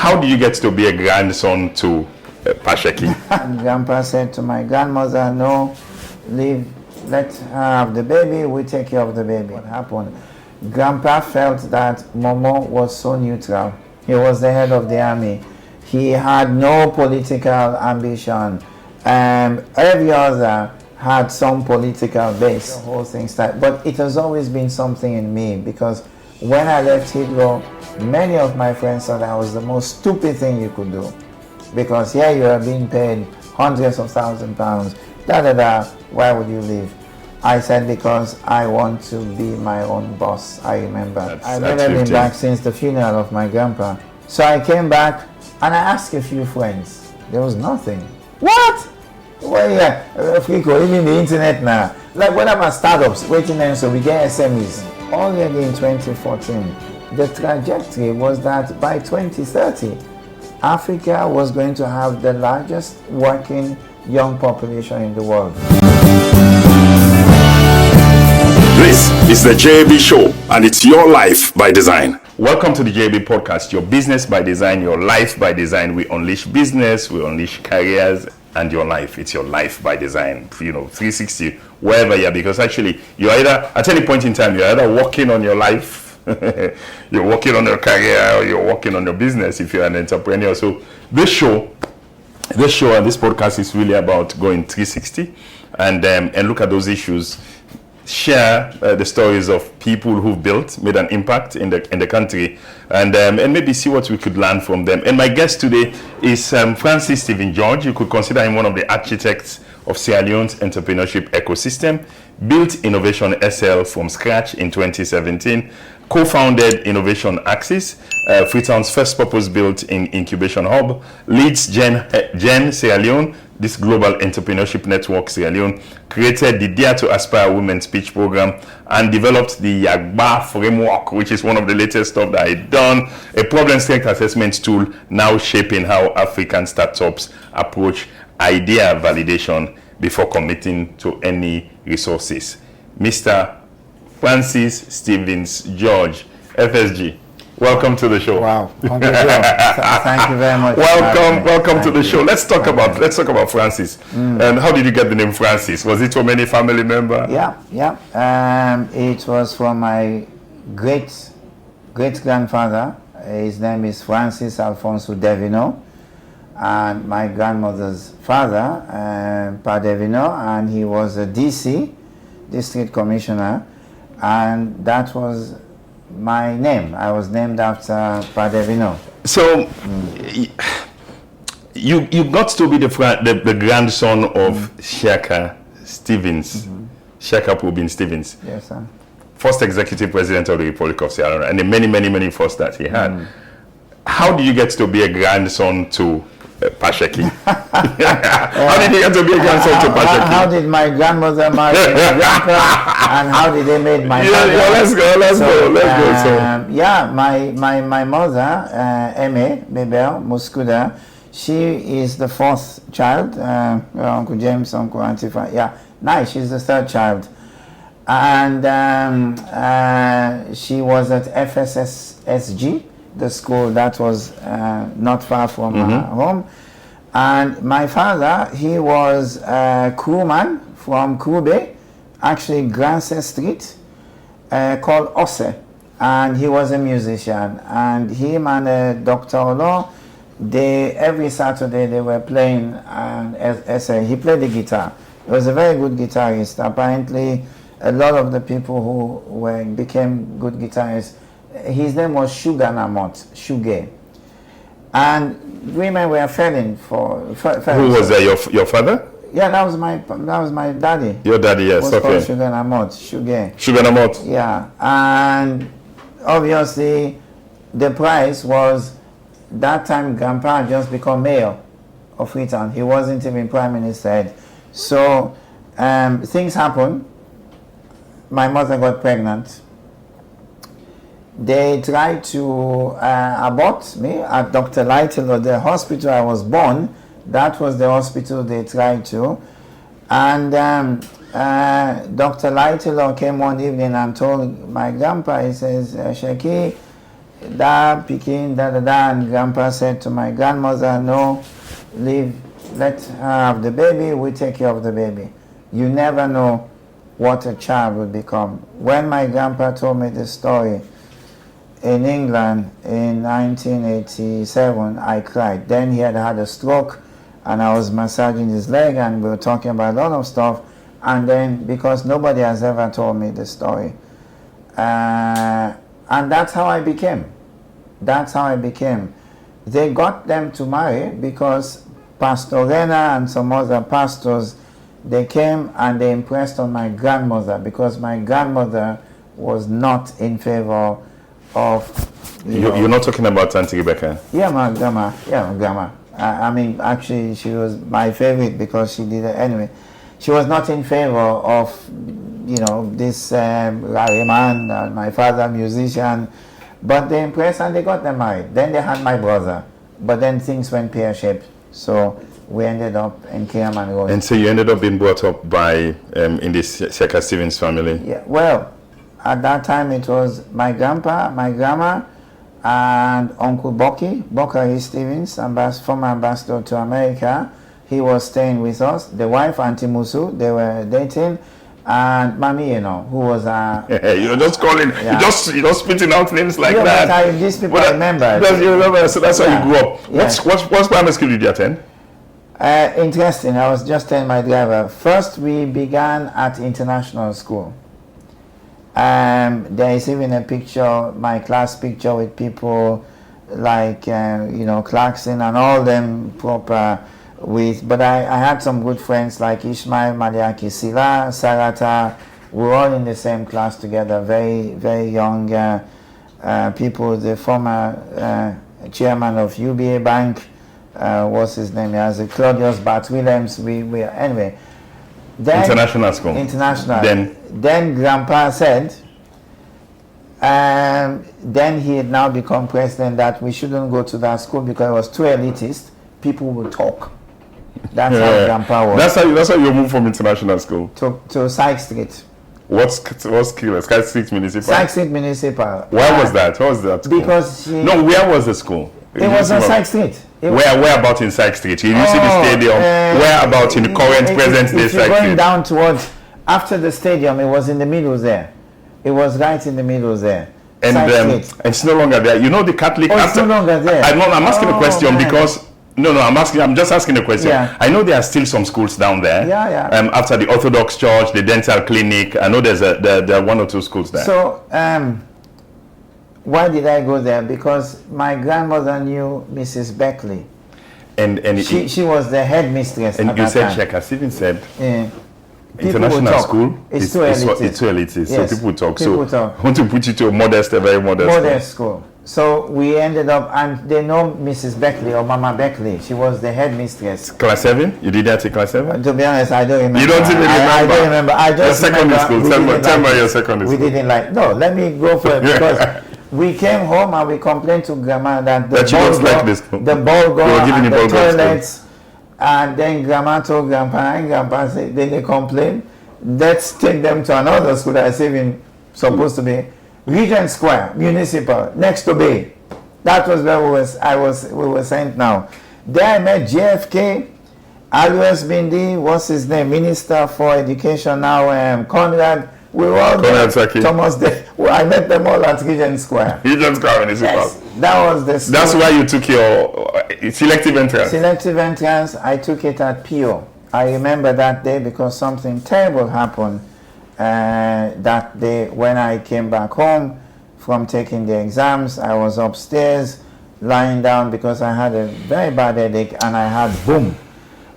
How did you get to be a grandson to Pasheki? Grandpa said to my grandmother, no, leave, let her have the baby, we take care of the baby. What happened? Grandpa felt that Momo was so neutral. He was the head of the army. He had no political ambition. Every other had some political base. The whole thing started. But it has always been something in me, because when I left Heathrow, many of my friends thought that was the most stupid thing you could do. Because here you are being paid hundreds of thousands of pounds, why would you leave? I said, because I want to be my own boss. I remember. I've never been back since the funeral of my grandpa. So I came back and I asked a few friends. There was nothing. What? Well, yeah, Frico, even the internet now. Like what about startups? Waiting then, so we get SMEs. Already in 2014, the trajectory was that by 2030, Africa was going to have the largest working young population in the world. This is the JB Show, and it's your life by design. Welcome to the JB Podcast, your business by design, your life by design. We unleash business, we unleash careers, and your life. It's your life by design. 360, wherever you are, because actually, you're either, at any point in time, you're either working on your life, you're working on your career, or you're working on your business if you're an entrepreneur. So this show and this podcast is really about going 360 and look at those issues. Share the stories of people who've built, made an impact in the country, and maybe see what we could learn from them. And my guest today is Francis Stephen George. You could consider him one of the architects of Sierra Leone's entrepreneurship ecosystem. Built Innovation SL from scratch in 2017. Co-founded Innovation Axis, Freetown's first purpose-built incubation hub. Leads Gen Sierra Leone, this global entrepreneurship network Sierra Leone. Created the Dare to Aspire Women Speech Program and developed the Yagba Framework, which is one of the latest stuff that I've done. A problem strength assessment tool now shaping how African startups approach idea validation before committing to any resources. Mr. Francis Stevens George, FSG. Welcome to the show. Wow. Thank you very much. Welcome to the show. Let's talk about Francis. And how did you get the name Francis? Was it from any family member? Yeah. It was from my great grandfather. His name is Francis Alfonso Devino, and my grandmother's father, Pa Devino, and he was a DC, district commissioner, and that was my name. I was named after Pa Devino. So you got to be the grandson of Shaka Stevens, Shaka Probin Stevens. Yes, sir. First executive president of the Republic of Sierra Leone, and the many firsts that he had. How did you get to be a grandson to Pasheki? How did you get to be a grandson to Pasheki? How did my grandmother marry my grandpa, and how did they make my mother? Let's go. Yeah, my mother, Eme Bebel Muskuda, she is the fourth child. Uncle James, Uncle Antifa. Yeah, nice. She's the third child, and she was at FSSG, the school that was not far from home. And my father, he was a crewman from Kube, actually Granse Street, called Ose. And he was a musician. And him and Dr. Olo, every Saturday they were playing, he played the guitar. He was a very good guitarist. Apparently, a lot of the people who became good guitarists, his name was Sugar Namot, Shuge. And women were falling for... Who was that, your father? Yeah, that was my daddy. Your daddy, yes, was called Sugar Namot, Shuge. Sugar Namot. Yeah, and obviously the prize was, that time Grandpa had just become mayor of Freetown. He wasn't even prime minister yet. So things happened. My mother got pregnant. They tried to abort me at Dr. Lytle, the hospital I was born. That was the hospital they tried to. And Dr. Lytle came one evening and told my grandpa, he says, Shaki, da Peking, and Grandpa said to my grandmother, no, leave, let her have the baby, we take care of the baby. You never know what a child will become. When my grandpa told me this story in England in 1987, I cried. Then he had had a stroke, and I was massaging his leg, and we were talking about a lot of stuff. And then, because nobody has ever told me this story, and that's how I became. That's how I became. They got them to marry because Pastor Rena and some other pastors, they came and they impressed on my grandmother, because my grandmother was not in favor of... You're not talking about Auntie Rebecca? Yeah, my grandma. Yeah, my grandma. I mean, actually, she was my favorite because she did it anyway. She was not in favor of, this Larry man, my father, musician, but they impressed and they got them married. Then they had my brother, but then things went pear-shaped. So we ended up in Kiam and Road. And so you ended up being brought up by, in this Shaka Stevens family? Yeah, well, at that time it was my grandpa, my grandma, and Uncle Boki Stevens, former ambassador to America. He was staying with us. The wife, Auntie Musu, they were dating. And Mami, who was you're just calling, yeah. you're just spitting out names like that. But these people remember. You remember, so that's how you grew up. Yeah. What primary school did you attend? Interesting. I was just telling my driver. First, we began at international school. There is even a picture, my class picture, with people like Clarkson and all them proper. But I had some good friends like Ishmael, Maliaki, Sila, Sarata. We were all in the same class together, very, very young people. The former chairman of UBA Bank, what's his name? Claudius Bart Williams. Anyway. Then, international school. International. Then Grandpa said, then he had now become president, that we shouldn't go to that school because it was too elitist. People would talk. That's how Grandpa was. That's how you moved from international school to Sykes Street. What's Sykes Street Municipal? Sykes Street Municipal. Why was that? What was that school? Because where was the school? It was on Sykes Street. Where about in Sykes Street? You see the stadium. Where about in the current present day Sykes Street? Going down towards after the stadium, it was in the middle there. It was right in the middle there. And it's no longer there. The Catholic. It's no longer there. I'm asking a question because. No, I'm just asking a question. Yeah. I know there are still some schools down there. Yeah. After the Orthodox Church, the dental clinic, I know there are one or two schools there. So, why did I go there? Because my grandmother knew Mrs. Beckley. And she was the headmistress. And at you that said time. Shaka Stevens said. International school, it's too elitist. It's too elitist. Yes. So people talk. People so talk. I want to put you to a very modest school. So we ended up, and they know Mrs. Beckley or Mama Beckley. She was the headmistress. Class 7? You did that in class 7? To be honest, I don't remember. You don't even remember? I don't remember. I just your secondary school. Tell me your secondary school. We didn't like. No, let me go for it because we came home and we complained to Grandma that the ball go and the toilets. And then Grandma told Grandpa, and Grandpa said, then they complained. Let's take them to another school that's even supposed to be Regent Square, Municipal, next to Bay. That was where we were sent now. There I met JFK, Alois Bindi, what's his name, Minister for Education now, Conrad. We were all there. Thomas Day. Well, I met them all at Regent Square. Regent Square Municipal. Yes, that was the school. That's why you took your selective entrance. Selective entrance, I took it at PO. I remember that day because something terrible happened that day when I came back home from taking the exams. I was upstairs lying down because I had a very bad headache and I had boom.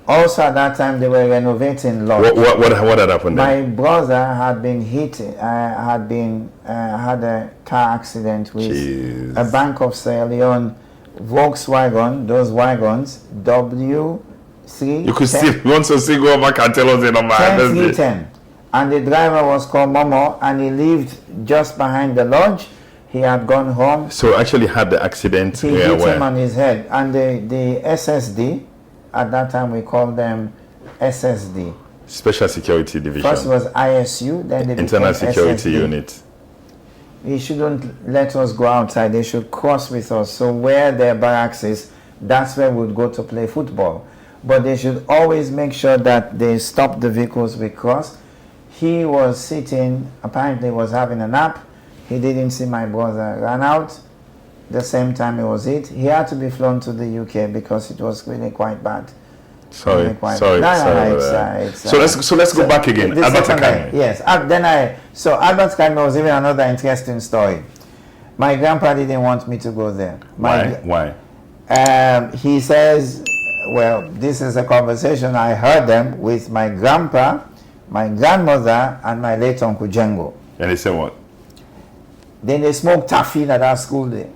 Also at that time they were renovating lot. What had happened then? My brother had been hit, had a car accident with a Bank of Sierra Leone Volkswagen, those wagons, W3. You could still want to see go back and tell us the number. 10. And the driver was called Momo and he lived just behind the lodge. He had gone home. So actually had the accident. He hit him on his head. And the SSD, at that time we called them SSD. Special Security Division. First was ISU, then the Internal Security SSD. Unit. he shouldn't let us go outside. They should cross with us. So where their barracks is, that's where we would go to play football. But they should always make sure that they stop the vehicles we cross. He was sitting, apparently was having a nap. He didn't see my brother, ran out. The same time it was hit. He had to be flown to the UK because it was really quite bad. Sorry. So let's go back again. Albert Academy. Yes. So Albert Academy was even another interesting story. My grandpa didn't want me to go there. Why? He says, well, this is a conversation I heard them with my grandpa, my grandmother, and my late Uncle Django. And they said what? Then they smoked taffy at our school there.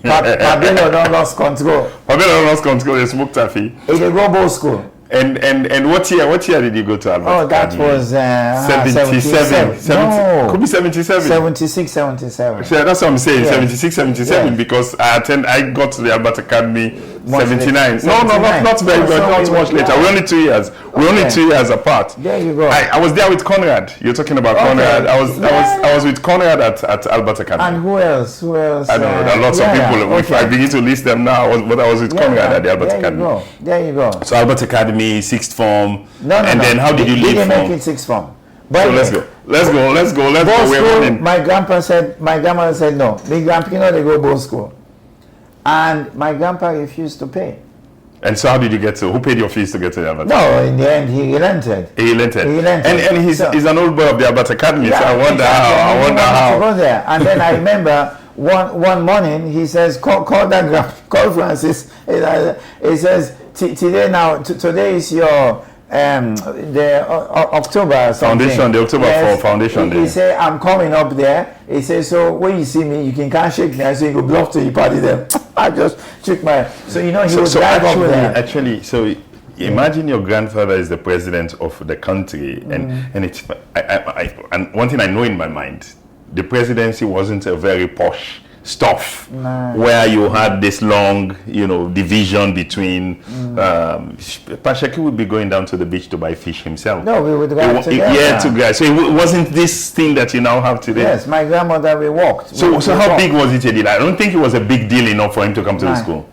Pabelo don't lost control. Pabelo lost control. They smoked taffy. In the global school. And what year did you go to Albert? Oh, that was 77. No. Could be 77. 76, 77. Yeah, that's what I'm saying. Yeah. 76, 77. Yeah. Because I got to the Albert Academy 79. 79. No, not very good. Not much later. We're only 2 years. We're only 2 years apart. There you go. I was there with Conrad. You're talking about Conrad. I was with Conrad at Albert Academy. And who else? I don't know. There are lots of people. If I begin to list them now, I was with Conrad at the Albert Academy. There you go. So Albert Academy, sixth form. No. Then how did you leave didn't form? make it sixth form. But So let's go. School, my grandmother said no. The grandpa, they go both school. And my grandpa refused to pay. And so how did you get to? Who paid your fees to get to the Albert? No, in the end he relented. He relented. And he's an old boy of the Albert Academy. Yeah, so I wonder how. To go there. And then I remember one morning he says, call Francis. He says, today is your the October something. Foundation, the October 4 Foundation Day. He said, I'm coming up there. He said, so when you see me, you can't shake me. I say, you go bluff to you party them. I just shook my. So he would drive up there. Actually, so imagine your grandfather is the president of the country, and it's and one thing I know in my mind, the presidency wasn't a very posh stuff where you had this long, division between. Pashaki would be going down to the beach to buy fish himself. No, we would drive together. Yeah, together. So it wasn't this thing that you now have today. Yes, my grandmother, we walked. So how big was it a deal? I don't think it was a big deal enough for him to come to the school.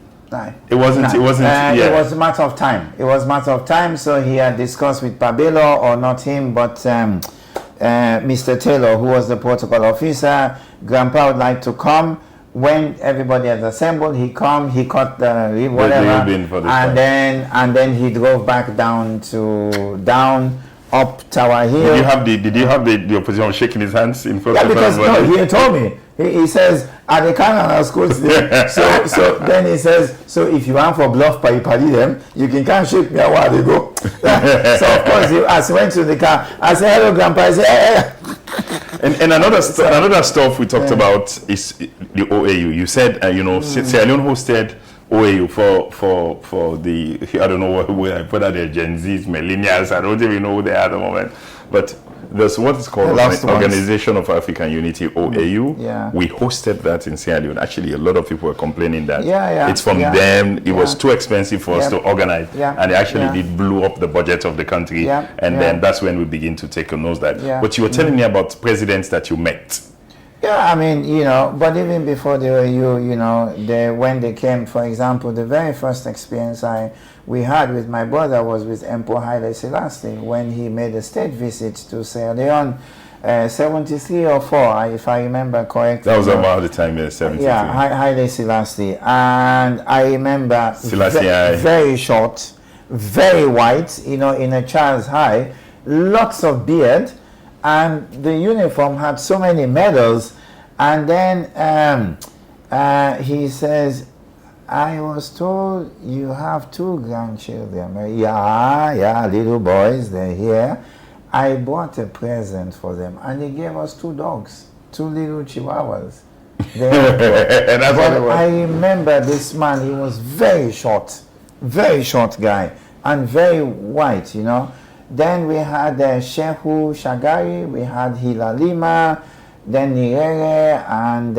It wasn't. It wasn't. It was a matter of time. So he had discussed with Pabelo, or not him, but Mr. Taylor, who was the protocol officer. Grandpa would like to come. When everybody has assembled, he cut the whatever, and then he drove back down up Tower Hill. Did you have the opposition shaking his hands in front of because he told me. He says, at the Canada schools there. So then he says, so if you want for bluff by them, you can't shake me a while they go. So of course, as he went to the car, I said, hello, Grandpa. I said, hey. And another stuff we talked about is the OAU. You said, Sierra Leone hosted OAU for the, I don't know whether they're Gen Zs, millennials, I don't even know who they are at the moment. But there's what is called the Organization of African Unity, OAU. Yeah. We hosted that in Sierra Leone. Actually, a lot of people were complaining that it's from them. It was too expensive for us to organize. Yeah. And it actually did blew up the budget of the country. Yeah. And then that's when we begin to take a nosedive. Yeah. But you were telling me about presidents that you met. Yeah, I mean, but even before the OAU, when they came, for example, the very first experience we had with my brother was with Emperor Haile Selassie when he made a state visit to Sierra Leone, 73 or 4, if I remember correctly. That was about the time, 73. Yeah, Haile Selassie. And I remember very short, very white, in a child's high, lots of beard, and the uniform had so many medals. And then he says, I was told you have 2 grandchildren. Yeah, little boys, they're here. I bought a present for them, and they gave us 2 dogs, 2 little chihuahuas. And that's what it was. I remember this man, he was very short guy, and very white, Then we had Shehu Shagari, we had Hilalima, then Nyerere, and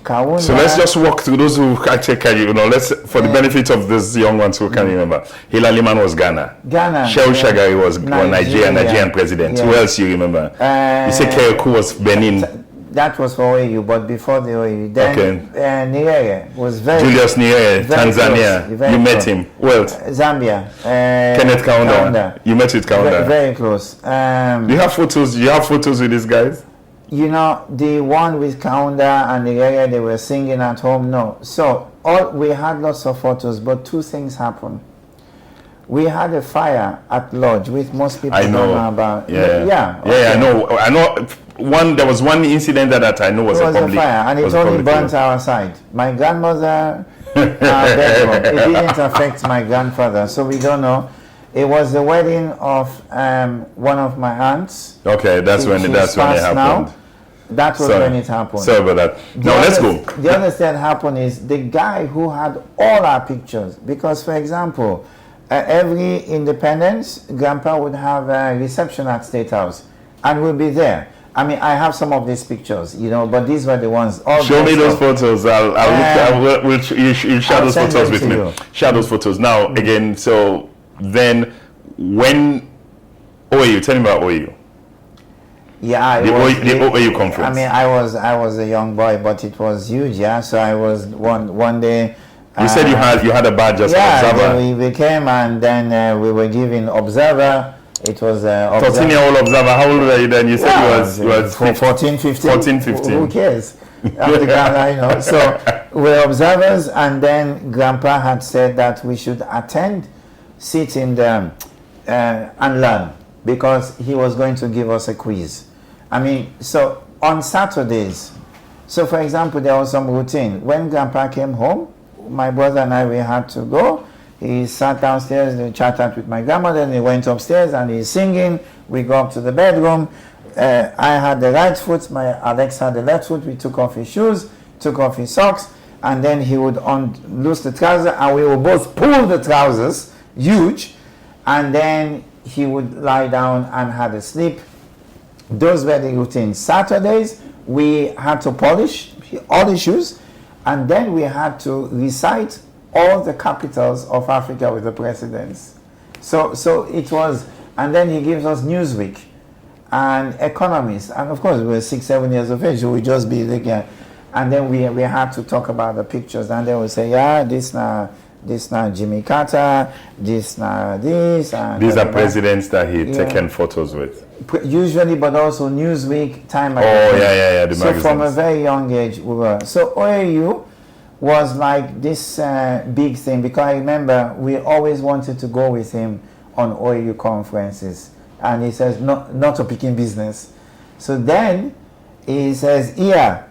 Kaunda. So let's just walk through those who can take for the benefit of these young ones who can remember. Hilalima was Ghana. Shehu Shagari was Nigerian president. Yeah. Who else you remember? You say Kereku was Benin. That was for OAU, but before the OAU. Then Nyerere was Julius Nyerere, Tanzania. You met him. Well, Zambia. Kenneth Kaunda. You met with Kaunda. Very close. Do you have photos? Do you have photos with these guys? You know, the one with Kaunda and Nyerere, they were singing at home. No. So we had lots of photos, but two things happened. We had a fire at Lodge, which most people don't know about. Yeah, I know. There was one incident that I know was a public fire, and it only burnt our side. My grandmother, bedroom. It didn't affect my grandfather, so we don't know. It was the wedding of one of my aunts. Okay, that's when it happened. Now. That was when it happened. Sorry about that. Now let's go. The other thing that happened is the guy who had all our pictures, because, for example, every independence, Grandpa would have a reception at Statehouse, and we'll be there. I mean, I have some of these pictures, you know, but these were the ones. Show me those photos. We'll share those photos with me. Share those photos. Now, again, so then when OAU, tell me about OAU. Yeah, the OAU conference. I mean, I was a young boy, but it was huge. Yeah, so I was one day. You said you had a badge as observer. Yeah, we came and then we were given observer. It was 14-year-old observer. How old were you then? You said you was 14, 15. 14, 15. Who cares? So we're observers, and then Grandpa had said that we should attend, sit in the and learn, because he was going to give us a quiz. I mean, so on Saturdays, so for example, there was some routine. When Grandpa came home, my brother and I, we had to go. He sat downstairs and chatted with my grandmother, and he went upstairs and he's singing. We go up to the bedroom. I had the right foot, my Alex had the left foot. We took off his shoes, took off his socks, and then he would loose the trousers, and we would both pull the trousers, huge, and then he would lie down and have a sleep. Those were the routines. Saturdays, we had to polish all the shoes, and then we had to recite all the capitals of Africa with the presidents. So it was, and then he gives us Newsweek and Economist, and of course we were 6, 7 years of age, so we just be like, and then we had to talk about the pictures, and then we say, yeah, this now Jimmy Carter, this now this. And these are presidents that he taken photos with. Usually, but also Newsweek, Time. Oh, yeah. The so magazines. From a very young age, we were. So OAU was like this big thing, because I remember we always wanted to go with him on OAU conferences, and he says not to picking business. So then he says, yeah,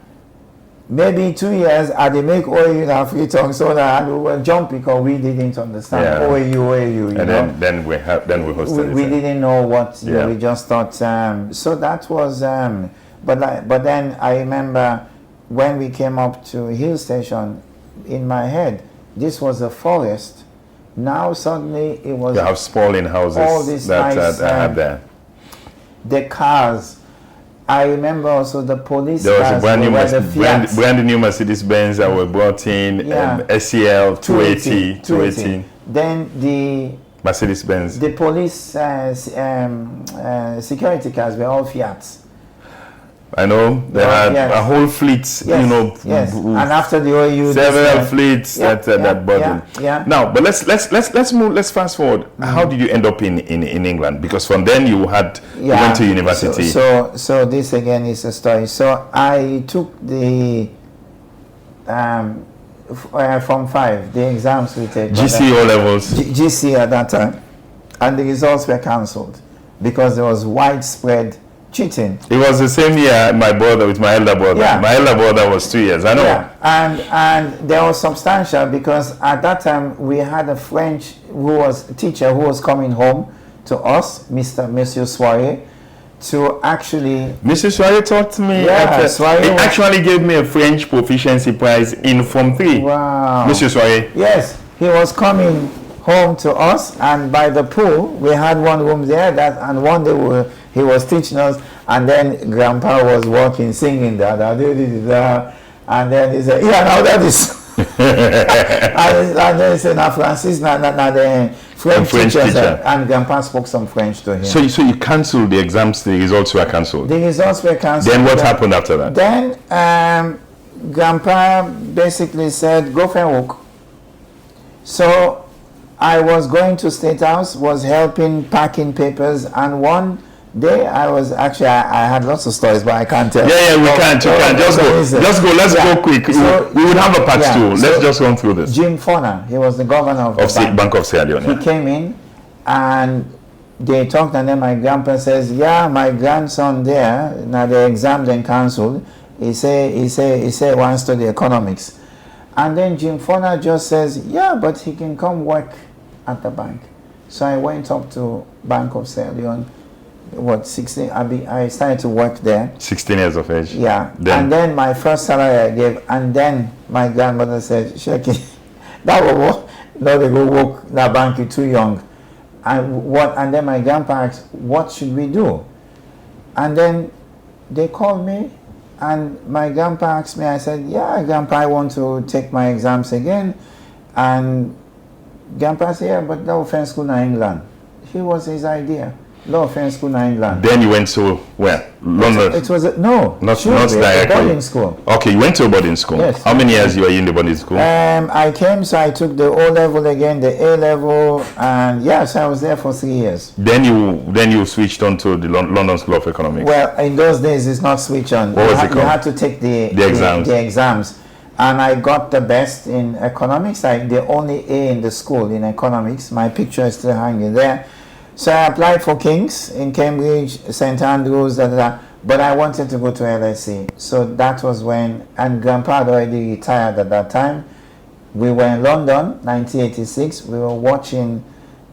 maybe 2 years I they make OAU now free tongue, so that we will jump, because we didn't understand OAU. And then we hosted we didn't know what. We just thought. So that was. But then I remember, when we came up to Hill Station, in my head, this was a forest. Now suddenly it was. You have sprawling houses. All these nice, have there. The cars. I remember also the police there was cars. a brand new Mercedes Benz that were brought in. SEL 280. Then the Mercedes Benz. The police security cars were all Fiats. I know they had a whole fleet, Yes. And after the OAU, several fleets that bought them. Now, but let's move. Let's fast forward. How did you end up in England? Because from then you went to university. So this again is a story. So I took the from 5 the exams we take. GC O levels. GC at that time, and the results were cancelled because there was widespread cheating. It was the same year with my elder brother. My elder brother was 2 years. I know. And there was substantial, because at that time we had a French teacher who was coming home to us, Monsieur Soiré, to actually. Monsieur Soiré taught me. He actually gave me a French proficiency prize in Form 3. Wow. Monsieur Soiré. Yes, he was coming home to us, and by the pool we had one room there. And one day he was teaching us, and then Grandpa was walking, singing that, and then he said, "Yeah, now that is." And then he said, "Now Francis, now the French teacher. And Grandpa spoke some French to him. So you cancelled the exams, the results were cancelled? The results were cancelled. Then what happened after that? Then Grandpa basically said, go for a walk. So I was going to Statehouse, was helping packing papers, and one day I was actually, I had lots of stories, but I can't tell. Yeah, we can't. You can't. Just go. Let's go quick. So, we would have a part two. Let's just run through this. Jim Fona, he was the governor of the Bank of Sierra Leone. He came in and they talked, and then my grandpa says, yeah, my grandson there, now the exam then cancelled. He say wants to study economics. And then Jim Fona just says, yeah, but he can come work at the bank. So I went up to Bank of Sierra Leone. 16? I started to work there. 16 years of age. Yeah. And then my first salary I gave, and then my grandmother said, Sheki, that was what? No, they go work that bank, you're too young. And then my grandpa asked, what should we do? And then they called me, and my grandpa asked me, I said, yeah, Grandpa, I want to take my exams again. And Grandpa said, yeah, but no offense school in England. It was his idea. No offense school in England. Then you went to where? London? It was not directly. Boarding school. Okay, you went to a boarding school. Yes. How many years you were in the boarding school? I came, so I took the O level again, the A level, and yes, I was there for 3 years. Then you switched on to the London School of Economics. Well, in those days, it's not switch on. What was it called? You had to take the exams. And I got the best in economics. The only A in the school in economics. My picture is still hanging there. So I applied for King's in Cambridge, St. Andrews, but I wanted to go to LSE. So that was when, and Grandpa had already retired at that time. We were in London, 1986. We were watching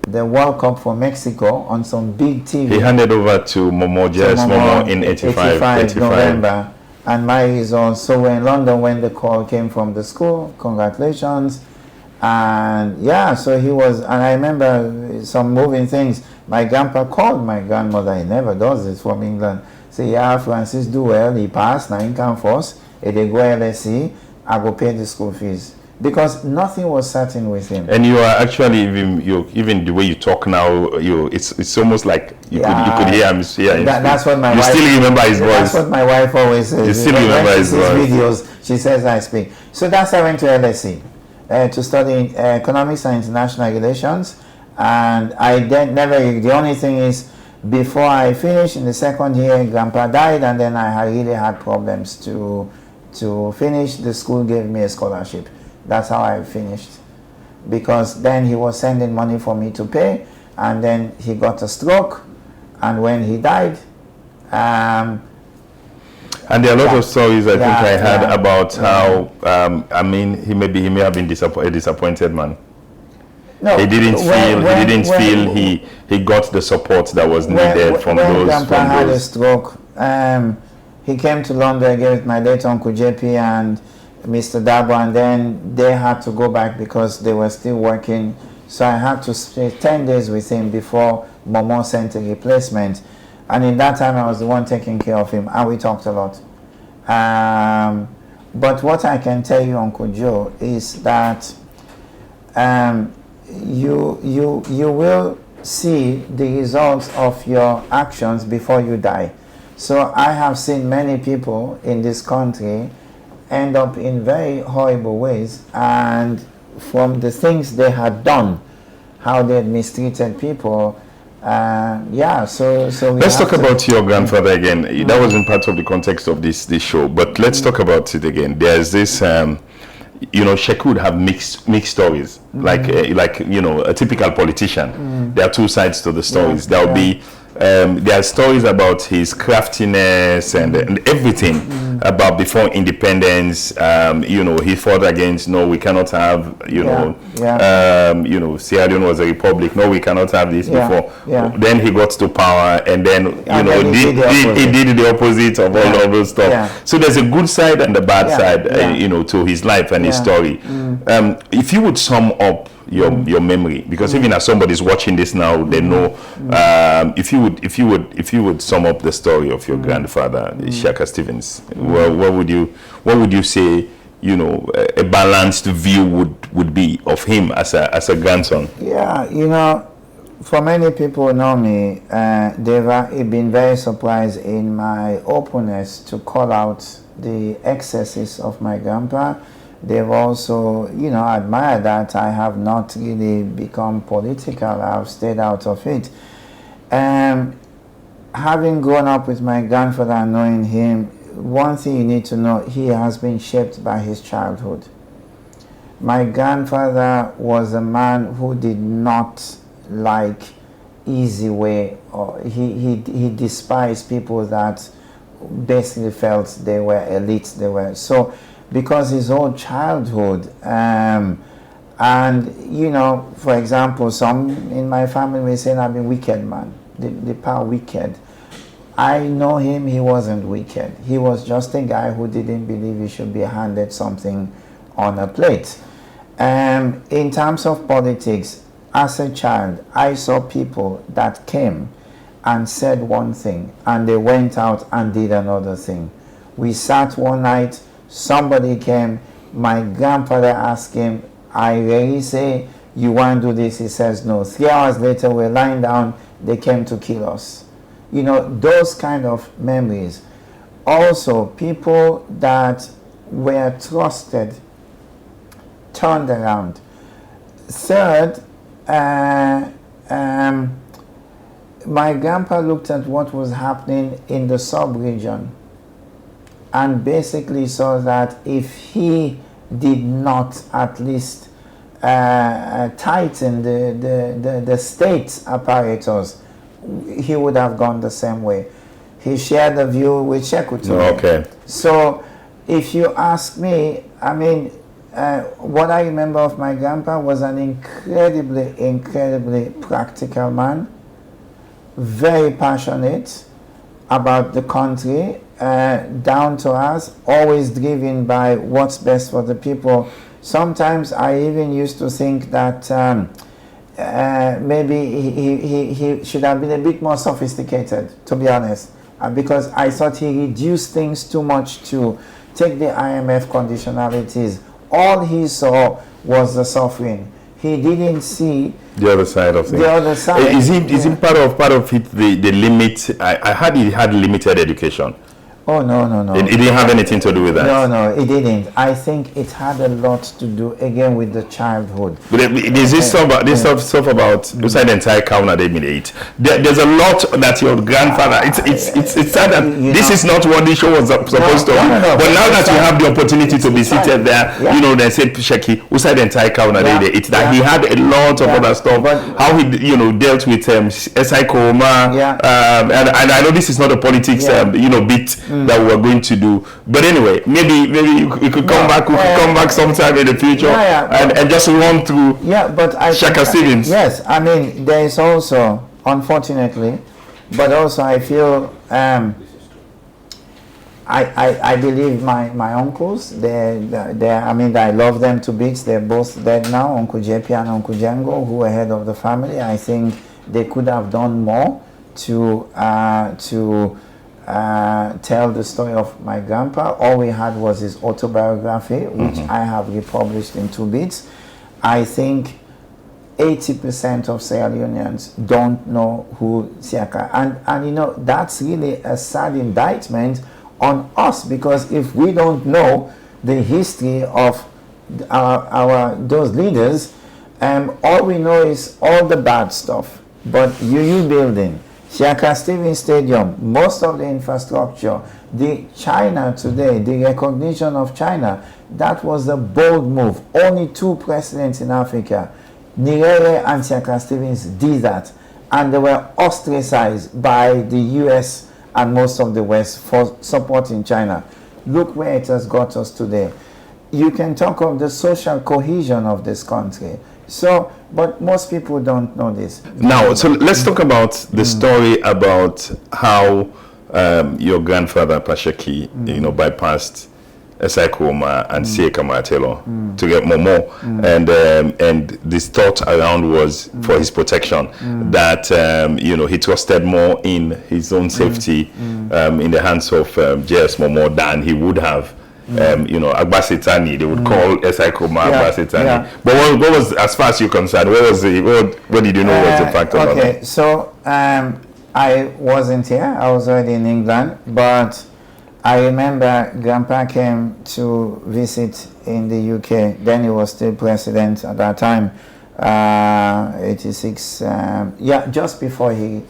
the World Cup for Mexico on some big TV. He handed over to Momo in 85 November. And my results. So we're in London when the call came from the school. Congratulations. And yeah, so he was, and I remember some moving things. My grandpa called my grandmother. He never does this from England. Say, yeah, Francis do well. He passed. Now he can force. If they go LSE, I go pay the school fees. Because nothing was certain with him. And you are actually, even the way you talk now, it's almost like you could hear him. That's what my wife. You still remember his voice. That's what my wife always says. You still remember his voice. Videos, she says I speak. So that's how I went to LSE to study economics and international relations. And I then the only thing is, before I finished in the second year, Grandpa died, and then I really had problems to finish. The school gave me a scholarship. That's how I finished, because then he was sending money for me to pay, and then he got a stroke, and when he died, and there are a lot of stories I think I heard about how he may have been a disappointed man. No, he didn't feel he got the support that was needed from those. When Grandpa had a stroke, he came to London again with my late Uncle JP and Mr. Dabo, and then they had to go back because they were still working. So I had to stay 10 days with him before Momo sent a replacement. And in that time, I was the one taking care of him, and we talked a lot. But what I can tell you, Uncle Joe, is that you will see the results of your actions before you die. So I have seen many people in this country end up in very horrible ways, and from the things they had done, how they had mistreated people. So let's talk about your grandfather again. That wasn't part of the context of this show, but let's talk about it again. There's this Sheku would have mixed stories, like a typical politician. There are two sides to the stories. There will be there are stories about his craftiness and everything about before independence. He fought against, no, we cannot have, Sierra Leone was a republic. No, we cannot have this before. Then he got to power, and then he did the opposite of all of those stuff. Yeah. So there's a good side and a bad side, to his life and his story. If you would sum up your memory, because even as somebody's watching this now, they know. If you would sum up the story of your grandfather, Shaka Stevens, what would you say a balanced view would be of him as a grandson? Yeah, for many people know me, they've been very surprised in my openness to call out the excesses of my grandpa. They've also, admired that I have not really become political. I've stayed out of it. Having grown up with my grandfather and knowing him, one thing you need to know, he has been shaped by his childhood. My grandfather was a man who did not like easy way, or he despised people that basically felt they were elites. So because his whole childhood, and for example, some in my family may say I've been wicked man, the power wicked. I know him, he wasn't wicked. He was just a guy who didn't believe he should be handed something on a plate. In terms of politics, as a child, I saw people that came and said one thing and they went out and did another thing. We sat one night, somebody came, my grandfather asked him, I really say, you want to do this? He says no. 3 hours later, we're lying down, they came to kill us. Those kind of memories. Also, people that were trusted turned around. Third, my grandpa looked at what was happening in the sub-region and basically saw that if he did not at least tighten the state apparatus, he would have gone the same way. He shared the view with Shekutu. Okay. So if you ask me, what I remember of my grandpa was an incredibly practical man, very passionate about the country, down to us, always driven by what's best for the people. Sometimes I even used to think that maybe he should have been a bit more sophisticated, to be honest, because I thought he reduced things too much to take the IMF conditionalities. All he saw was the suffering. He didn't see the other side of things. The other side. Is it part of it the limit? I heard he had limited education. Oh, no. It didn't have anything to do with that. No, it didn't. I think it had a lot to do, again, with the childhood. But there's this stuff about outside the entire counter they made it. There's a lot that your grandfather. It's sad that this is not what the show was supposed to be. No, but now that you have the opportunity to be seated there, they said Sheki outside the entire counter it's that he had a lot of other stuff. How he dealt with SI Koma, and I know this is not a politics bit that we're going to do, but anyway, maybe we could come back. We could come back sometime in the future and just run through. But Shaka Stevens. Yes, there is also, unfortunately, but also I feel I believe my uncles. I love them to bits. They're both dead now, Uncle JP and Uncle Django, who were head of the family. I think they could have done more to tell the story of my grandpa. All we had was his autobiography, which I have republished in 2 bits. I think 80% of Sierra Leoneans don't know who Siaka, and that's really a sad indictment on us, because if we don't know the history of those leaders, all we know is all the bad stuff. But UU building, Siaka Stevens Stadium, most of the infrastructure, the China today, the recognition of China, that was a bold move. Only 2 presidents in Africa, Nyerere and Siaka Stevens, did that. And they were ostracized by the US and most of the West for supporting China. Look where it has got us today. You can talk of the social cohesion of this country. So, but most people don't know this. Now, so let's talk about the story about how your grandfather Pashaki, bypassed Esaikoma and Sieka Matelo to get Momo, and this thought around was for his protection, that he trusted more in his own safety in the hands of JS Momo than he would have Yagba Setani. They would call SI Kroma Yagba Setani. Yeah. But what was, as far as you're concerned, what did you know was the factor? Okay, so I wasn't here. I was already in England, but I remember Grandpa came to visit in the UK. Then he was still president at that time, 86. Just before he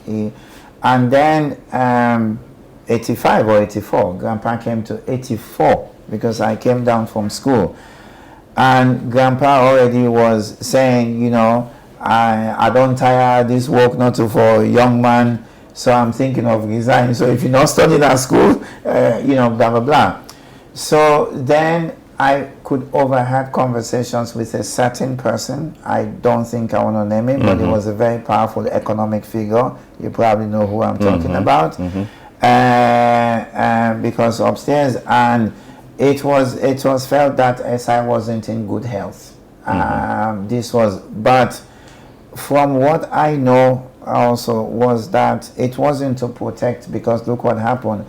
and then 85 or 84. Grandpa came to 84 because I came down from school, and Grandpa already was saying, I don't tire this work not to for a young man. So I'm thinking of resigning. So if you're not studying at school, blah, blah, blah. So then I could overheard conversations with a certain person. I don't think I want to name him, but he was a very powerful economic figure. You probably know who I'm talking about. Because upstairs, and it was felt that SI wasn't in good health. But from what I know, also was that it wasn't to protect, because look what happened.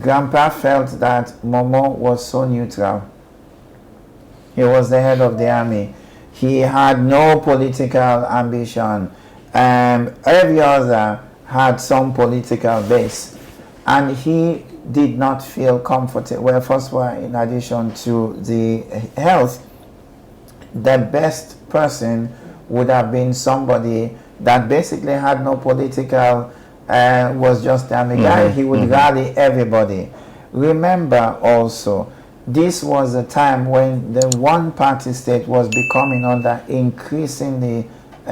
Grandpa felt that Momo was so neutral. He was the head of the army. He had no political ambition. Every other had some political base. And he did not feel comfortable. Well, first of all, in addition to the health, the best person would have been somebody that basically had no political, was just a guy. He would rally everybody. Remember also, this was a time when the one-party state was becoming under increasingly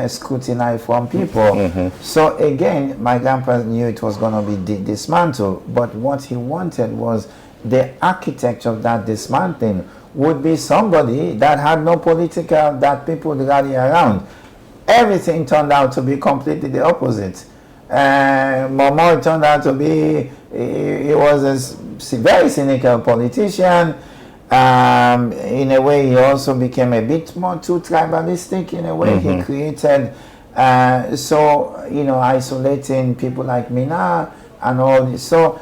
scrutiny from people. So again, my grandpa knew it was going to be dismantled, but what he wanted was the architect of that dismantling would be somebody that had no political, that people would rally around. Everything turned out to be completely the opposite. Momo turned out to be, he was a very cynical politician. In a way, he also became a bit more too tribalistic. In a way, he created, isolating people like Mina and all this. So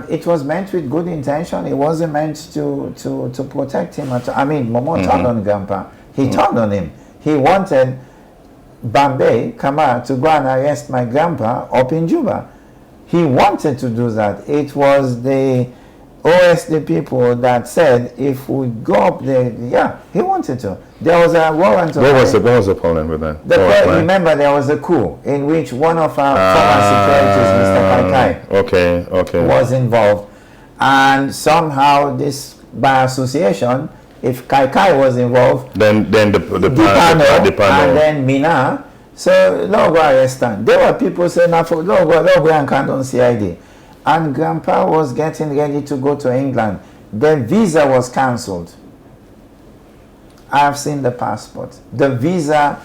it was meant with good intention. It wasn't meant to protect him. Momo turned on Grandpa. He turned on him. He wanted Bombay, Kamara, to go and arrest my grandpa up in Juba. He wanted to do that. It was the OSD people that said if we go up there, he wanted to. There was a warrant. What was the problem with that? Remember, there was a coup in which one of our former secretaries, Mr. Kaikai, was involved. And somehow this, by association, if Kaikai was involved, then the panel, and then Mina, so Logo arrestant. There were people saying, Logo and Canton CID. And Grandpa was getting ready to go to England. The visa was cancelled. I have seen the passport. The visa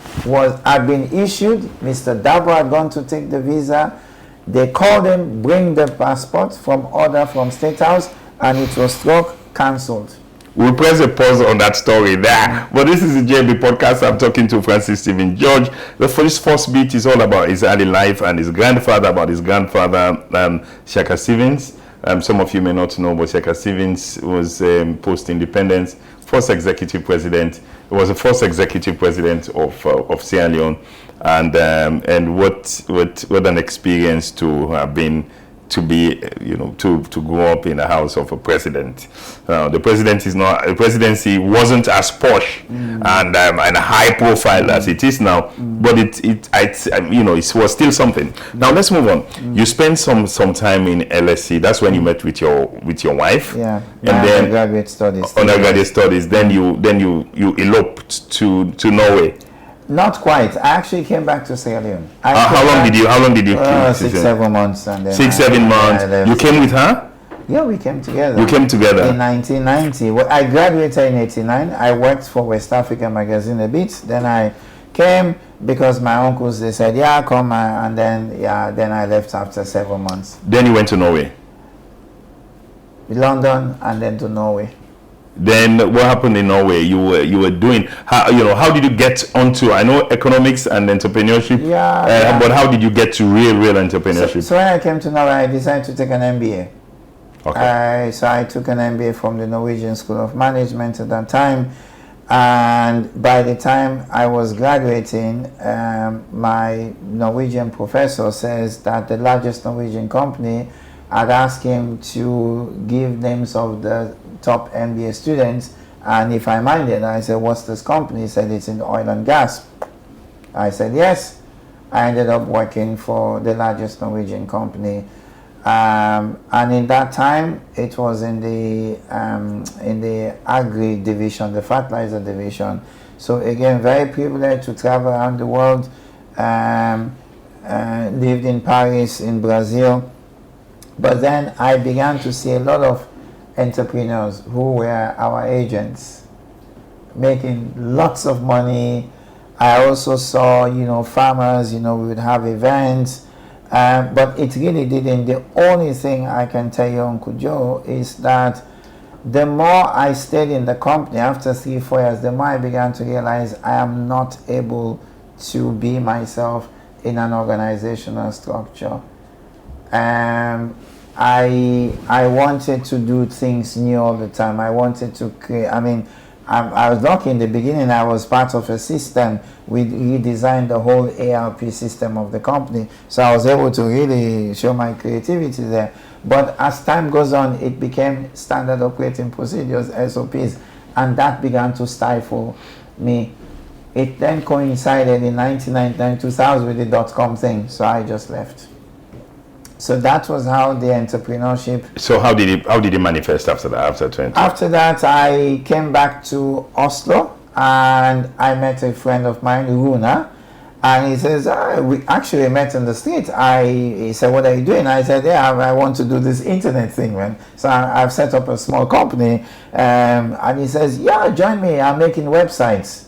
had been issued. Mr. Dabo had gone to take the visa. They called him, bring the passport from Statehouse, and it was struck, cancelled. We'll press a pause on that story there. But this is the JB podcast. I'm talking to Francis Stephen George. The first bit is all about his early life and his grandfather, Shaka Stevens. Some of you may not know, but Shaka Stevens was post-independence, first executive president. He was the first executive president of Sierra Leone. And what an experience to have been, to grow up in the house of a president. The presidency wasn't as posh and high profile as it is now, but it was still something. Now let's move on. You spent some time in LSE. That's when you met with your wife. Yeah. And then undergraduate studies. Then you eloped to Norway. Not quite. I actually came back to Sierra Leone. How long did you keep? 6-7 months. And then 6-7 months. You came with her? Yeah, we came together. You came together? In 1990. Well, I graduated in 89. I worked for West Africa magazine a bit. Then I came because my uncles, they said, yeah, come. And then I left after 7 months. Then you went to Norway? London and then to Norway. Then what happened in Norway? You were doing, how did you get onto, I know economics and entrepreneurship, but how did you get to real entrepreneurship? So when I came to Norway, I decided to take an MBA. Okay. So I took an MBA from the Norwegian School of Management at that time. And by the time I was graduating, my Norwegian professor says that the largest Norwegian company had asked him to give names of the top MBA students, and if I minded, I said, what's this company? He said, it's in oil and gas. I said, yes. I ended up working for the largest Norwegian company. And in that time, it was in the agri division, the fertilizer division. So again, very privileged to travel around the world. Lived in Paris, in Brazil. But then I began to see a lot of entrepreneurs who were our agents, making lots of money. I also saw, farmers, we would have events. But it really didn't. The only thing I can tell you, Uncle Joe, is that the more I stayed in the company, after 3-4 years, the more I began to realize I am not able to be myself in an organizational structure. I wanted to do things new all the time. I wanted to create, I was lucky in the beginning. I was part of a system. We redesigned the whole ARP system of the company. So I was able to really show my creativity there. But as time goes on, it became standard operating procedures, SOPs, and that began to stifle me. It then coincided in 1999, 2000 with the dot-com thing, so I just left. So that was how the entrepreneurship. So how did it manifest after that? After that, I came back to Oslo and I met a friend of mine, Runa, and he says, we actually met in the street. He said, what are you doing? I said, yeah, I want to do this internet thing, man. So I've set up a small company. And he says, yeah, join me. I'm making websites.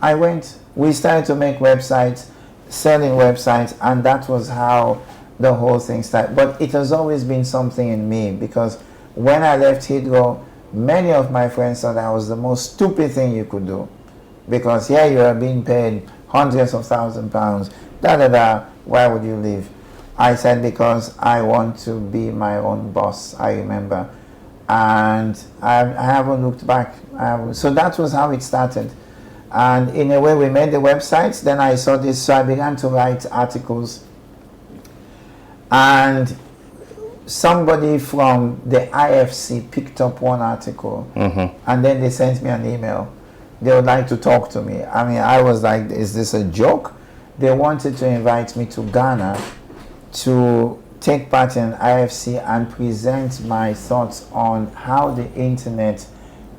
I went. We started to make websites, selling websites, and that was how the whole thing started. But it has always been something in me, because when I left Heathrow, many of my friends thought that was the most stupid thing you could do, because here you are being paid hundreds of £1,000s, why would you leave? I said, because I want to be my own boss, I remember, and I haven't looked back. So that was how it started. And in a way, we made the websites. Then I saw this, so I began to write articles. And somebody from the IFC picked up one article, and then they sent me an email. They would like to talk to me. I was like, is this a joke? They wanted to invite me to Ghana to take part in IFC and present my thoughts on how the internet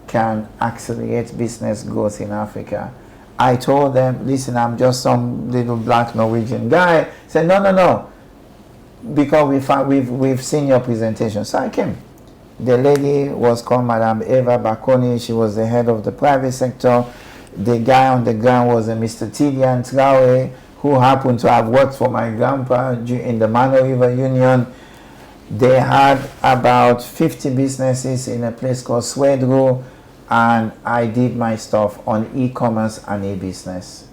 can accelerate business growth in Africa. I told them, listen, I'm just some little black Norwegian guy. I said, no. Because we've seen your presentation. So I came. The lady was called Madame Eva Bakoni. She was the head of the private sector. The guy on the ground was a Mr. Tidian Traore, who happened to have worked for my grandpa in the Mano River Union. They had about 50 businesses in a place called Swedru, and I did my stuff on e-commerce and e-business.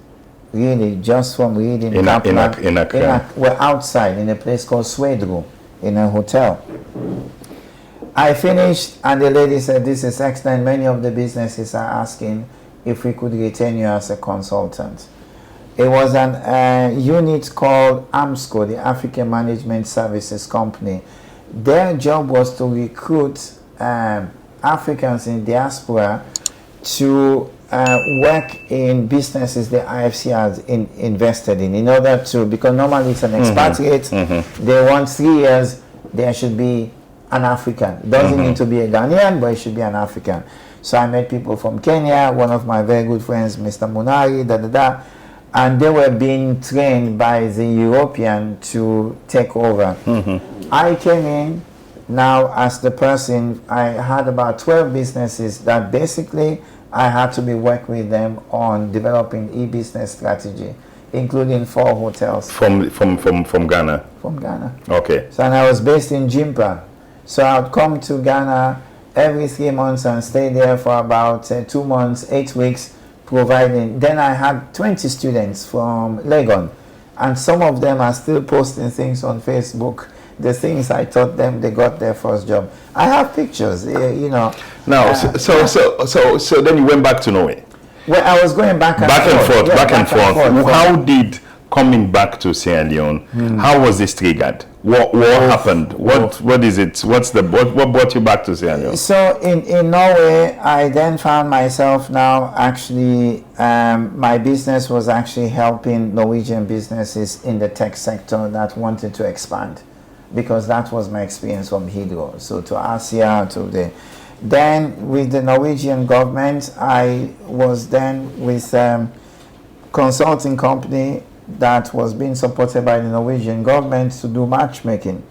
Really, just from reading. In we're outside in a place called Swedru, in a hotel. I finished, and the lady said, this is excellent. Many of the businesses are asking if we could retain you as a consultant. It was an unit called AMSCO, the African Management Services Company. Their job was to recruit Africans in diaspora to work in businesses the IFC has invested in order to, because normally it's an expatriate, they want 3 years, there should be an African. Doesn't need to be a Ghanaian, but it should be an African. So I met people from Kenya, one of my very good friends, Mr. Munari, and they were being trained by the European to take over. I came in now as the person. I had about 12 businesses that basically I had to be working with them on developing e-business strategy, including 4 hotels. From Ghana? From Ghana. Okay. So, and I was based in Jimpa. So I would come to Ghana every 3 months and stay there for about 2 months, 8 weeks, providing. Then I had 20 students from Legon, and some of them are still posting things on Facebook the things I taught them, they got their first job. I have pictures, you know. Now, so then you went back to Norway. Well, I was going back and forth. Yeah, back and forth. How did coming back to Sierra Leone? How was this triggered? What happened? What is it? What brought you back to Sierra Leone? So in Norway, I then found myself now actually my business was actually helping Norwegian businesses in the tech sector that wanted to expand, because that was my experience from Hydro. So to Asia, then with the Norwegian government, I was then with consulting company that was being supported by the Norwegian government to do matchmaking.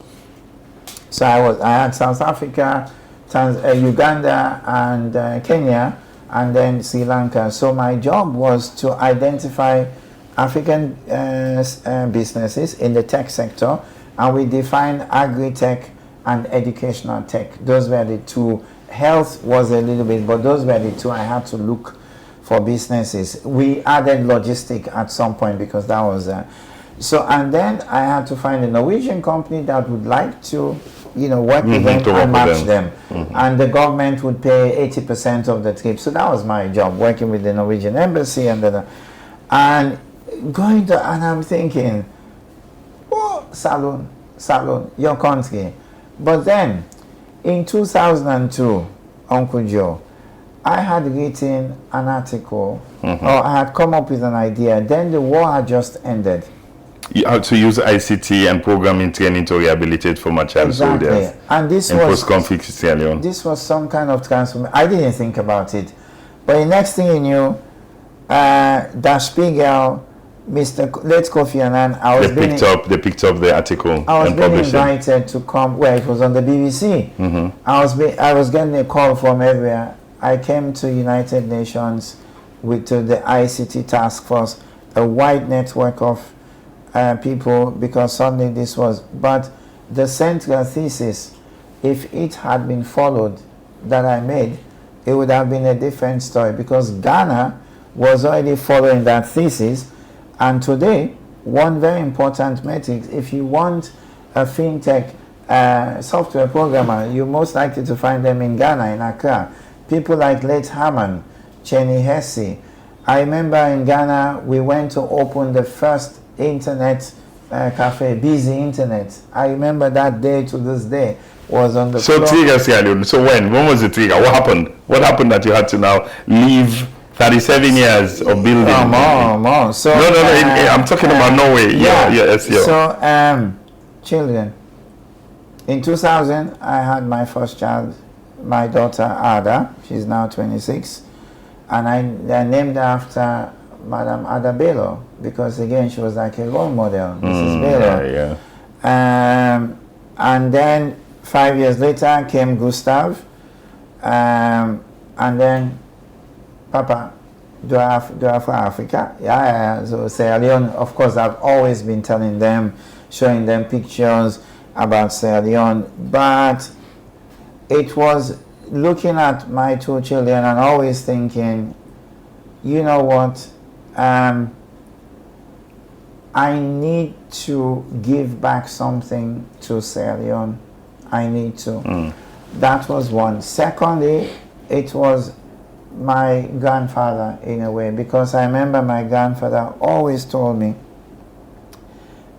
So I had South Africa, Uganda, and Kenya, and then Sri Lanka. So my job was to identify African businesses in the tech sector, and we defined agri-tech and educational tech. Those were the two. Health was a little bit, but those were the two I had to look for businesses. We added logistic at some point because that was so, and then I had to find a Norwegian company that would like to, you know, work with them and match them. And the government would pay 80% of the trip. So that was my job, working with the Norwegian embassy and going to, and I'm thinking, oh, Salon, your country. But then in 2002, Uncle Joe, I had written an article, or I had come up with an idea. Then the war had just ended. You had to use ICT and programming training to rehabilitate former child soldiers. And this in post-conflict Sierra Leone. This was some kind of transformation. I didn't think about it. But the next thing you knew, Der Spiegel, Mr. Late Kofi Annan, they picked up the article. I was being invited to come, well, it was on the BBC. I was getting a call from everywhere. I came to United Nations to the ICT task force, a wide network of people, because suddenly this was, but the central thesis, if it had been followed, that I made, it would have been a different story, because Ghana was already following that thesis. And today, one very important metric, if you want a fintech software programmer, you're most likely to find them in Ghana, in Accra. People like Late Haman, Cheney Hesse. I remember in Ghana, we went to open the first internet cafe, Busy Internet. I remember that day to this day was on the floor. So when was the trigger? What happened? What happened that you had to now leave 37 years of building? More. So, no, I'm talking about Norway. Yeah. So, children. In 2000, I had my first child, my daughter Ada. She's now 26. And I named her after Madam Ada Bello, because again, she was like a role model, Mrs. Bello. And then 5 years later came Gustav. And then, Papa, do I have for Africa? Yeah. So Sierra Leone, of course, I've always been telling them, showing them pictures about Sierra Leone, but it was looking at my two children and always thinking, you know what, I need to give back something to Sierra Leone. I need to. That was one. Secondly, it was my grandfather in a way, because I remember my grandfather always told me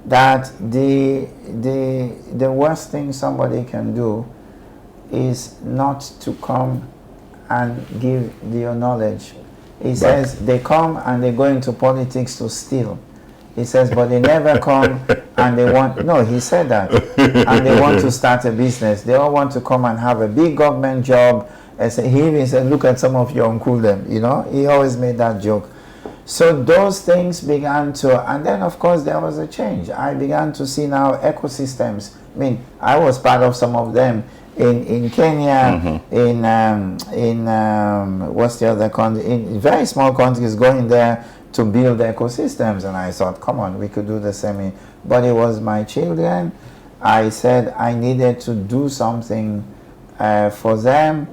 that the worst thing somebody can do is not to come and give your knowledge. He says they come and they go into politics to steal. He says, but they never come and they want, no, he said that, and they want to start a business. They all want to come and have a big government job. He even said, look at some of your uncle them, you know. He always made that joke. So those things began to, and then of course there was a change. I began to see now ecosystems. I mean, I was part of some of them in Kenya, in what's the other country, in very small countries, going there to build ecosystems. And I thought, come on, we could do the same. But it was my children. I said I needed to do something for them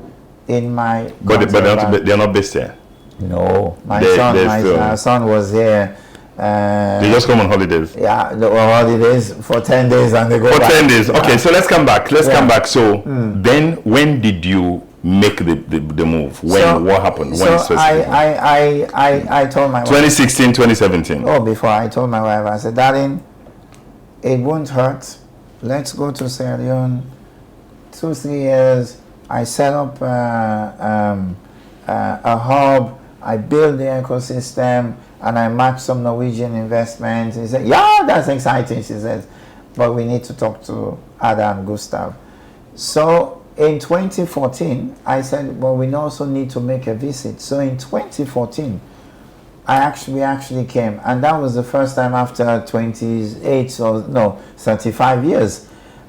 in my. But they're not based here. No, my son was here They just come on holidays. Yeah, the holidays for 10 days and they go For back. 10 days. Okay, so let's come back. Come back. So Hmm. then, when did you make the move? When? What happened? So when I told my wife. 2016, 2017. Oh, before I told my wife, I said, darling, it won't hurt. Let's go to Sierra Leone. 2-3 years. I set up a hub. I built the ecosystem, and I matched some Norwegian investments. He said, yeah, that's exciting, she says. But we need to talk to Ada and Gustav. So in 2014, I said, well, we also need to make a visit. So in 2014, we actually came. And that was the first time after 35 years,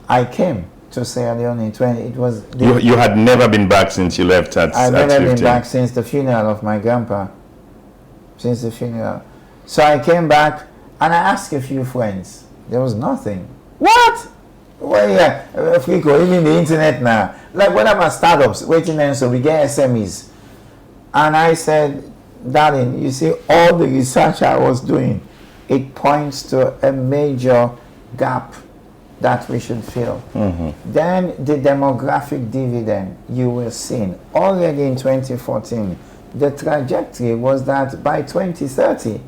I came to Sierra Leone. It was you had never been back since you left at 15. I've never been back since the funeral of my grandpa. Since the funeral. So I came back and I asked a few friends. There was nothing. What? Well, yeah, Frico, even the internet now. Like, what about startups? Waiting then, so we get SMEs. And I said, darling, you see, all the research I was doing, it points to a major gap that we should fill. Then the demographic dividend you were seeing already in 2014. The trajectory was that by 2030,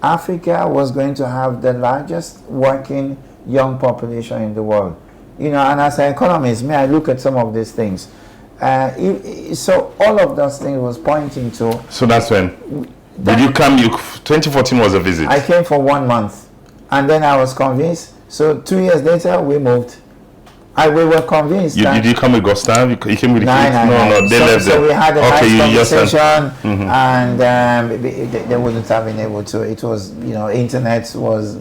Africa was going to have the largest working young population in the world. You know, and as an economist, I look at some of these things. So all of those things was pointing to. So that's when. Did you come? 2014 was a visit. I came for 1 month, and then I was convinced. So 2 years later, we moved. We were convinced. Did you come with Gustav? You came with the kids? No, they left so we had a nice conversation, and they wouldn't have been able to. It was, internet was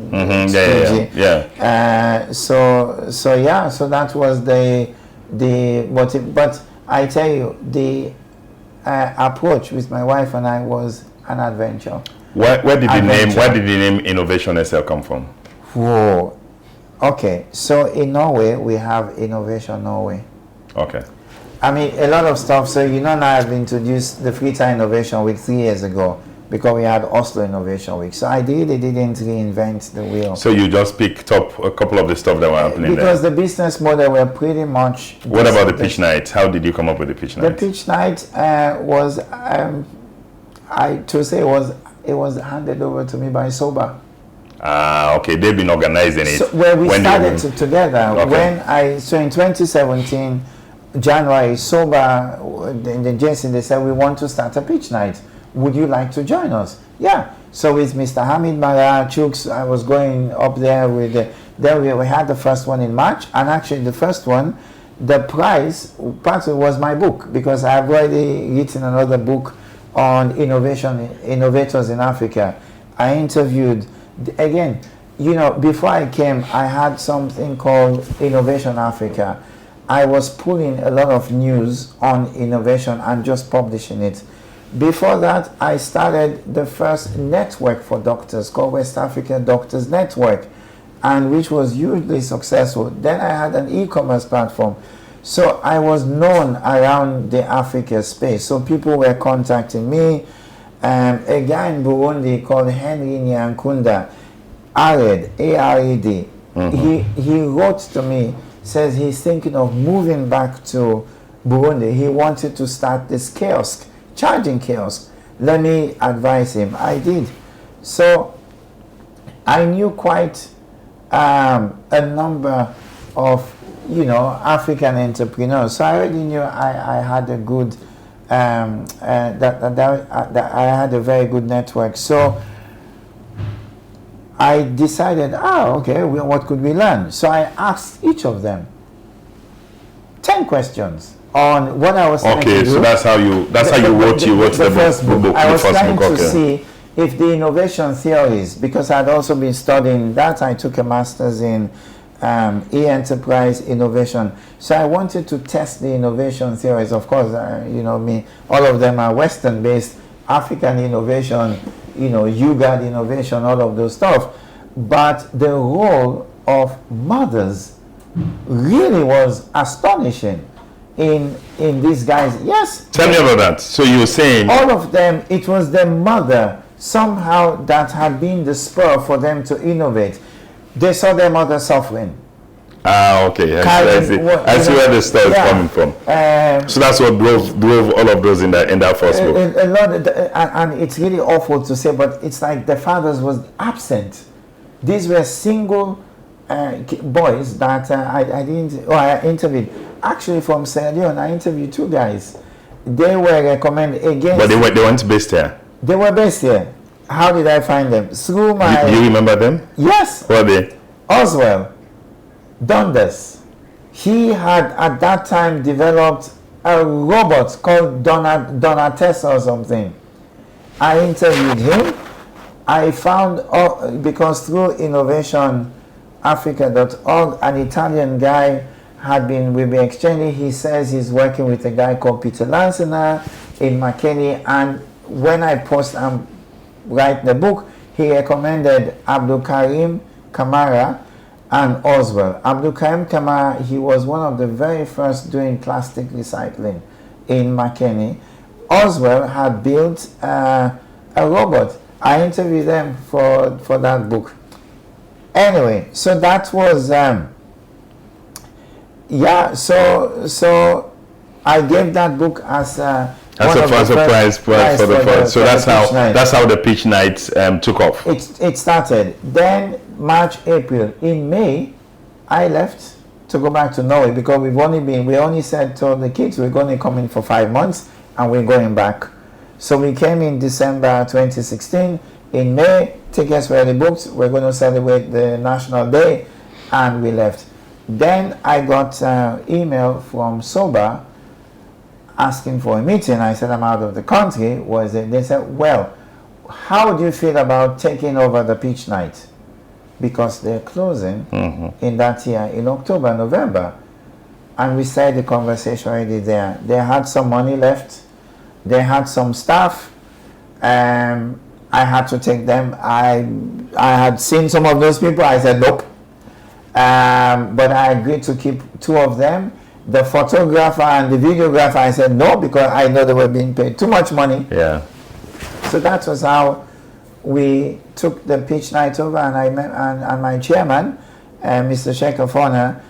so that was but I tell you, the approach with my wife and I was an adventure. Where did the name Innovation SL come from? Whoa. Okay, so in Norway, we have Innovation Norway. Okay. I mean, a lot of stuff. So, now I've introduced the Freetime Innovation Week 3 years ago because we had Oslo Innovation Week. So I didn't reinvent the wheel. So you just picked up a couple of the stuff that were happening because the business model were pretty much... What about the pitch night? How did you come up with the pitch night? The pitch night was, it was handed over to me by Soba. Okay, they've been organizing it. So where we started together. Okay. So in 2017, January, Soba, the Jason, they said, we want to start a pitch night. Would you like to join us? Yeah. So with Mr. Hamid Mara, Chooks, I was going up there with then we had the first one in March, and actually the first one, the prize, part of it was my book, because I've already written another book on innovators in Africa. I interviewed, again, before I came, I had something called Innovation Africa. I was pulling a lot of news on innovation and just publishing it. Before that, I started the first network for doctors called West African Doctors Network, and which was hugely successful. Then I had an e-commerce platform. So I was known around the Africa space. So people were contacting me. A guy in Burundi called Henry Nyankunda, Ared, A-R-E-D, he wrote to me, says he's thinking of moving back to Burundi. He wanted to start this kiosk, charging kiosk. Let me advise him. I did. So I knew quite a number of, African entrepreneurs. So I already knew I had a good, that I had a very good network. So I decided, okay, what could we learn? So I asked each of them 10 questions on what I was trying to do. Okay, so that's how you wrote the first book. I was trying to see if the innovation theories, because I'd also been studying that. I took a master's in e-enterprise innovation. So I wanted to test the innovation theories. Of course, all of them are Western-based, African innovation, UGAD innovation, all of those stuff. But the role of mothers really was astonishing in these guys. Yes. Tell me about that. So you were saying... all of them, it was the mother somehow that had been the spur for them to innovate. They saw their mother suffering. Okay. I see where the story is coming from. So that's what drove all of those in that first book. A lot, and it's really awful to say, but it's like the fathers was absent. These were single boys that I interviewed. Actually, from Sierra Leone, I interviewed 2 guys. They were recommended against. But they weren't based here. They were based here. How did I find them? Through my. You remember them? Yes. Who are they? Oswald Dundas. He had at that time developed a robot called Donates or something. I interviewed him. I found, because through innovationafrica.org, an Italian guy we've been exchanging. He says he's working with a guy called Peter Lansana in McKinney, and when I write the book, he recommended Abdul Karim Kamara and Oswald. Abdul Karim Kamara, he was one of the very first doing plastic recycling in McKinney. Oswald had built a robot. I interviewed them for that book. Anyway, so that was so I gave that book as a prize for the first. So that's how the pitch night took off. It started. Then March, April. In May, I left to go back to Norway because we only said to the kids we're going to come in for 5 months and we're going back. So we came in December 2016. In May, tickets were already booked. We're going to celebrate the National Day, and we left. Then I got email from SOBA asking for a meeting. I said I'm out of the country. They said, well, how do you feel about taking over the pitch night? Because they're closing in that year, in October, November. And we started the conversation already there. They had some money left. They had some staff. I had to take them. I had seen some of those people. I said, nope. But I agreed to keep 2 of them. The photographer and the videographer, I said no, because I know they were being paid too much money. Yeah. So that was how we took the pitch night over, and I met and my chairman, Mr. Shekhar Fona,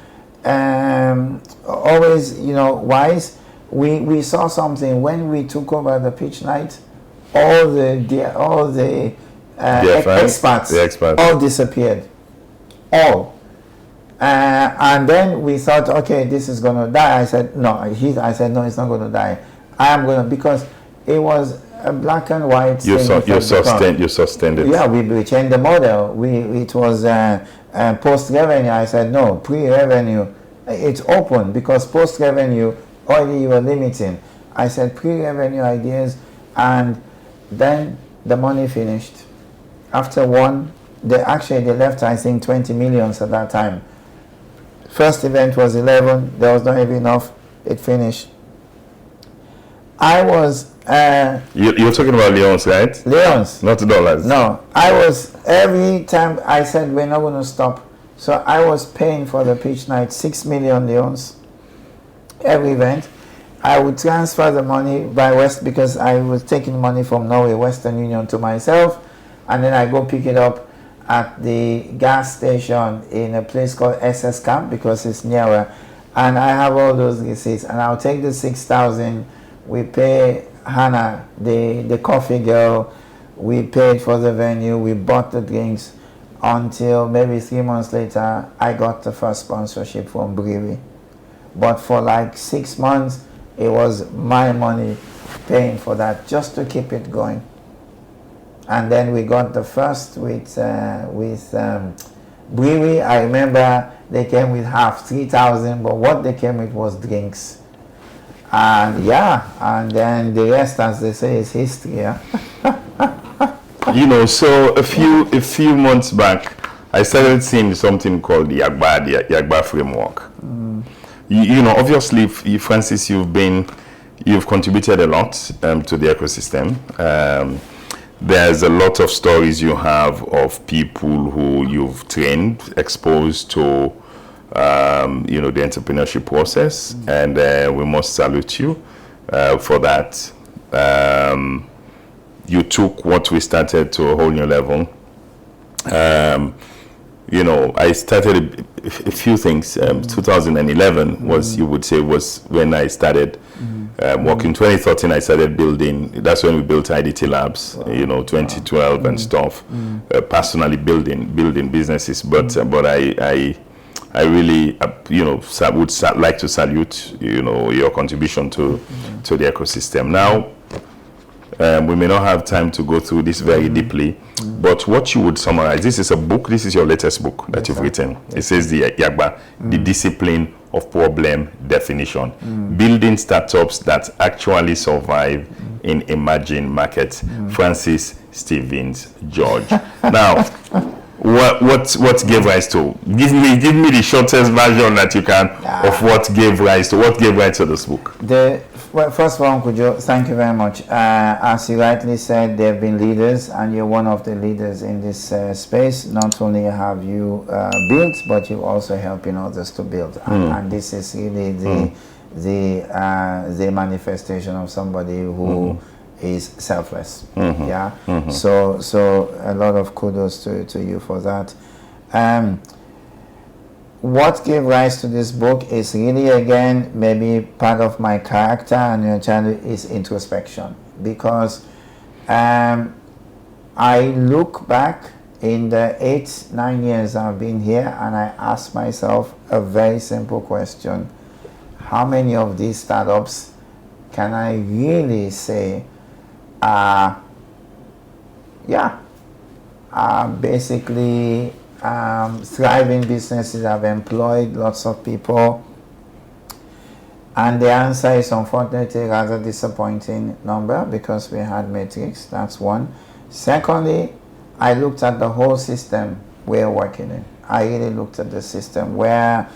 always, wise. We saw something when we took over the pitch night. All the experts all disappeared, all. And then we thought, okay, this is going to die. I said, no, it's not going to die. I am going to, because it was a black and white. You sustained it. Yeah, we changed the model. It was post-revenue. I said, no, pre-revenue. It's open, because post-revenue, already you were limiting. I said pre-revenue ideas, and then the money finished. After one, they left, I think, 20 million at that time. First event was 11. There was not even enough. It finished. I was... You're talking about Leons, right? Leons. Not dollars. No. Every time I said we're not going to stop. So I was paying for the pitch night 6 million Leons. Every event. I would transfer the money by West, because I was taking money from Norway Western Union to myself, and then I go pick it up at the gas station in a place called SS Camp, because it's nearer, and I have all those receipts, and I'll take the 6,000. We pay Hannah, the coffee girl. We paid for the venue. We bought the drinks, until maybe 3 months later I got the first sponsorship from Brewery. But for like 6 months, it was my money paying for that, just to keep it going. And then we got the first with Brewery. I remember they came with half, 3,000, but what they came with was drinks. And and then the rest, as they say, is history. Yeah? So a few months back, I started seeing something called the Yagba Framework. Obviously, Francis, you've contributed a lot to the ecosystem. There's a lot of stories you have of people who you've trained, exposed to, the entrepreneurship process, and we must salute you for that. you took what we started to a whole new level. You know, I started a few things. 2011 was, you would say, was when I started working. 2013, I started building. That's when we built IDT Labs. Wow. You know, 2012 and stuff. Personally building businesses, but I really, you know, would like to salute, you know, your contribution to the ecosystem. Now, we may not have time to go through this very deeply, but what you would summarize, this is a book, this is your latest book that you've written. It says the Yagba, the discipline of problem definition, building startups that actually survive in emerging markets. Francis Stevens George. Now, what gave rise to? Give me the shortest version that you can of what gave rise to this book. Well, first of all, Uncle Joe, thank you very much. As you rightly said, there have been leaders, and you're one of the leaders in this space. Not only have you built, but you're also helping others to build. And this is really the manifestation of somebody who is selfless. So a lot of kudos to you for that. What gave rise to this book is really, again, maybe part of my character and your channel is introspection, because I look back in the 8-9 years I've been here, and I ask myself a very simple question: how many of these startups can I really say basically thriving businesses, have employed lots of people? And the answer is unfortunately rather disappointing number, because we had metrics. That's one. Secondly, I looked at the whole system we're working in. I really looked at the system where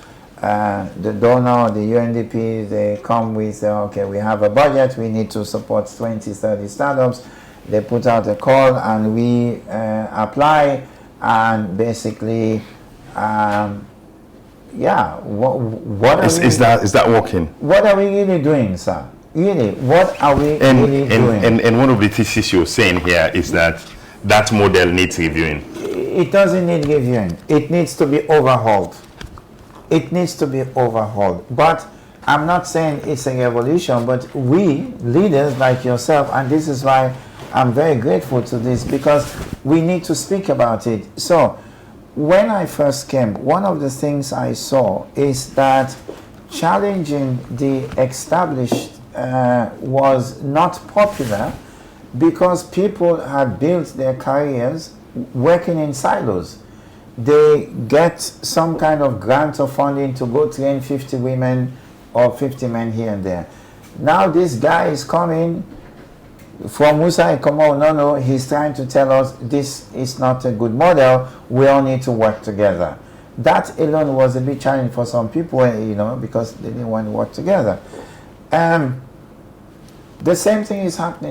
the donor, the UNDP, they come with, okay, we have a budget, we need to support 20-30 startups. They put out a call and we apply, and basically, what is that working? What are we really doing, sir? Really, what are we really doing? And one of the theses you're saying here is that model needs reviewing. It doesn't need reviewing. It needs to be overhauled. It needs to be overhauled. But I'm not saying it's a revolution, but we, leaders like yourself, and this is why I'm very grateful to this, because we need to speak about it. So when I first came, one of the things I saw is that challenging the established was not popular, because people had built their careers working in silos. They get some kind of grant or funding to go train 50 women or 50 men here and there. Now this guy is coming from Musa Ikomo. No, he's trying to tell us this is not a good model. We all need to work together. That alone was a big challenge for some people, you know, because they didn't want to work together. The same thing is happening